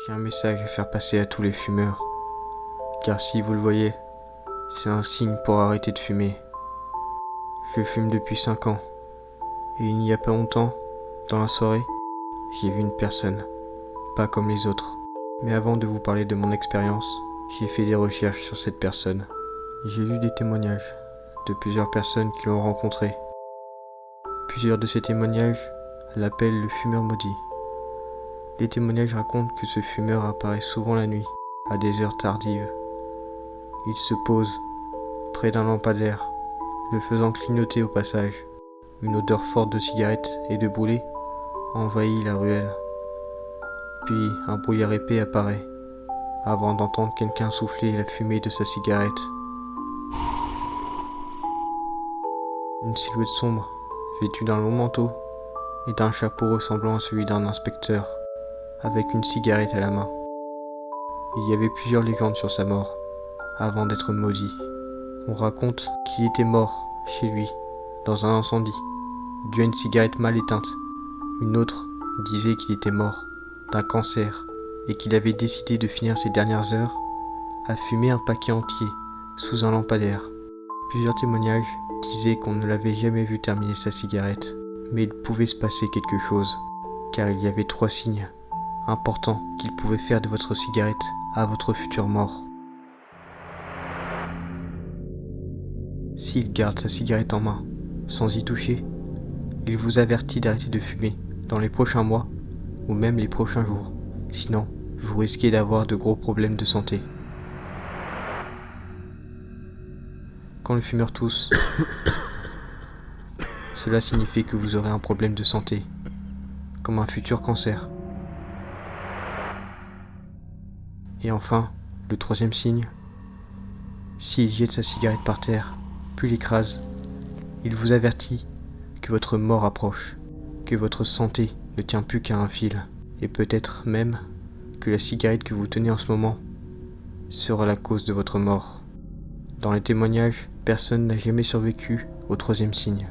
J'ai un message à faire passer à tous les fumeurs. Car si vous le voyez, c'est un signe pour arrêter de fumer. Je fume depuis 5 ans. Et il n'y a pas longtemps, dans la soirée, j'ai vu une personne. Pas comme les autres. Mais avant de vous parler de mon expérience, j'ai fait des recherches sur cette personne. J'ai lu des témoignages de plusieurs personnes qui l'ont rencontré. Plusieurs de ces témoignages l'appellent le fumeur maudit. Les témoignages racontent que ce fumeur apparaît souvent la nuit, à des heures tardives. Il se pose près d'un lampadaire, le faisant clignoter au passage. Une odeur forte de cigarette et de brûlé envahit la ruelle. Puis un brouillard épais apparaît, avant d'entendre quelqu'un souffler la fumée de sa cigarette. Une silhouette sombre, vêtue d'un long manteau et d'un chapeau ressemblant à celui d'un inspecteur, avec une cigarette à la main. Il y avait plusieurs légendes sur sa mort, avant d'être maudit. On raconte qu'il était mort chez lui, dans un incendie, dû à une cigarette mal éteinte. Une autre disait qu'il était mort d'un cancer et qu'il avait décidé de finir ses dernières heures à fumer un paquet entier sous un lampadaire. Plusieurs témoignages disaient qu'on ne l'avait jamais vu terminer sa cigarette, mais il pouvait se passer quelque chose, car il y avait 3 signes importants qu'il pouvait faire de votre cigarette à votre future mort. S'il garde sa cigarette en main, sans y toucher, il vous avertit d'arrêter de fumer dans les prochains mois ou même les prochains jours. Sinon, vous risquez d'avoir de gros problèmes de santé. Quand le fumeur tousse, cela signifie que vous aurez un problème de santé, comme un futur cancer. Et enfin, le 3e signe, s'il jette sa cigarette par terre, puis l'écrase, il vous avertit que votre mort approche, que votre santé ne tient plus qu'à un fil, et peut-être même que la cigarette que vous tenez en ce moment sera la cause de votre mort. Dans les témoignages, personne n'a jamais survécu au 3e signe.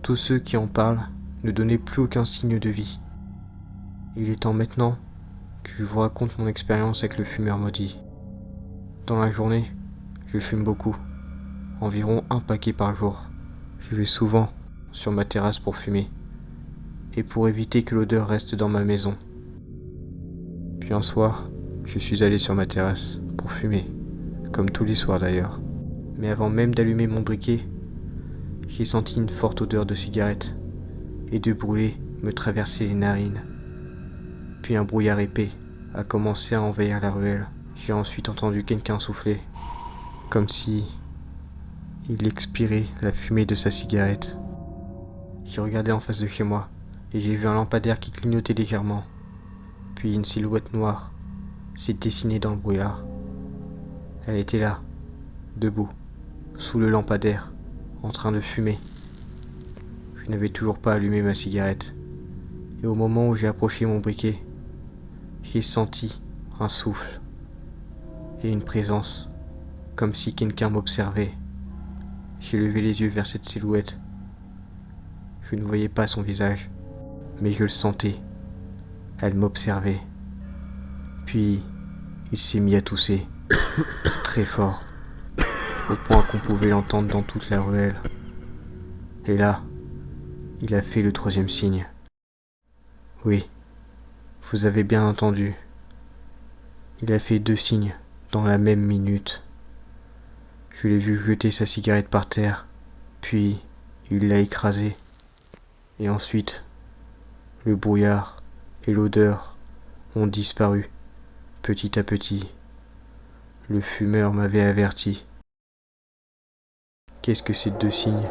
Tous ceux qui en parlent ne donnaient plus aucun signe de vie. Il est temps maintenant que je vous raconte mon expérience avec le fumeur maudit. Dans la journée, je fume beaucoup, environ 1 paquet par jour. Je vais souvent sur ma terrasse pour fumer, et pour éviter que l'odeur reste dans ma maison. Puis un soir, je suis allé sur ma terrasse pour fumer, comme tous les soirs d'ailleurs. Mais avant même d'allumer mon briquet, j'ai senti une forte odeur de cigarette et de brûlé me traverser les narines. Puis un brouillard épais a commencé à envahir la ruelle. J'ai ensuite entendu quelqu'un souffler, comme si il expirait la fumée de sa cigarette. J'ai regardé en face de chez moi et j'ai vu un lampadaire qui clignotait légèrement. Puis une silhouette noire s'est dessinée dans le brouillard. Elle était là, debout, sous le lampadaire, en train de fumer. Je n'avais toujours pas allumé ma cigarette. Et au moment où j'ai approché mon briquet, j'ai senti un souffle et une présence, comme si quelqu'un m'observait. J'ai levé les yeux vers cette silhouette. Je ne voyais pas son visage, mais je le sentais. Elle m'observait. Puis, il s'est mis à tousser, très fort, au point qu'on pouvait l'entendre dans toute la ruelle. Et là, il a fait le 3e signe. Oui, vous avez bien entendu. Il a fait 2 signes dans la même minute. Je l'ai vu jeter sa cigarette par terre, puis il l'a écrasée. Et ensuite, le brouillard et l'odeur ont disparu, petit à petit. Le fumeur m'avait averti. Qu'est-ce que ces 2 signes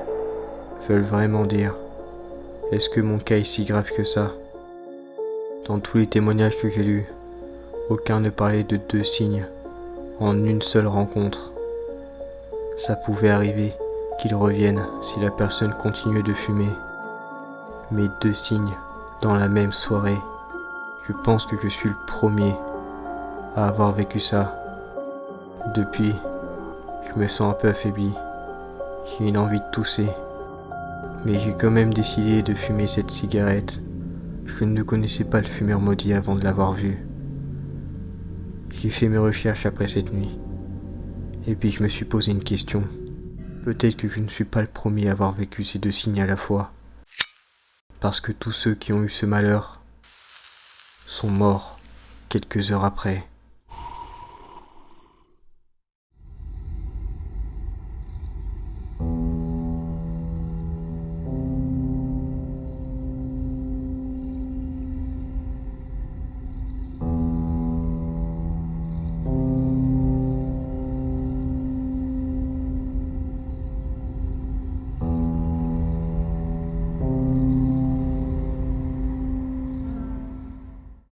veulent vraiment dire? Est-ce que mon cas est si grave que ça? Dans tous les témoignages que j'ai lus, aucun ne parlait de 2 signes en une seule rencontre. Ça pouvait arriver qu'ils reviennent si la personne continuait de fumer. Mais 2 signes dans la même soirée. Je pense que je suis le premier à avoir vécu ça. Depuis, je me sens un peu affaibli. J'ai une envie de tousser. Mais j'ai quand même décidé de fumer cette cigarette. Je ne connaissais pas le fumeur maudit avant de l'avoir vu. J'ai fait mes recherches après cette nuit. Et puis je me suis posé une question. Peut-être que je ne suis pas le premier à avoir vécu ces deux signes à la fois. Parce que tous ceux qui ont eu ce malheur sont morts quelques heures après.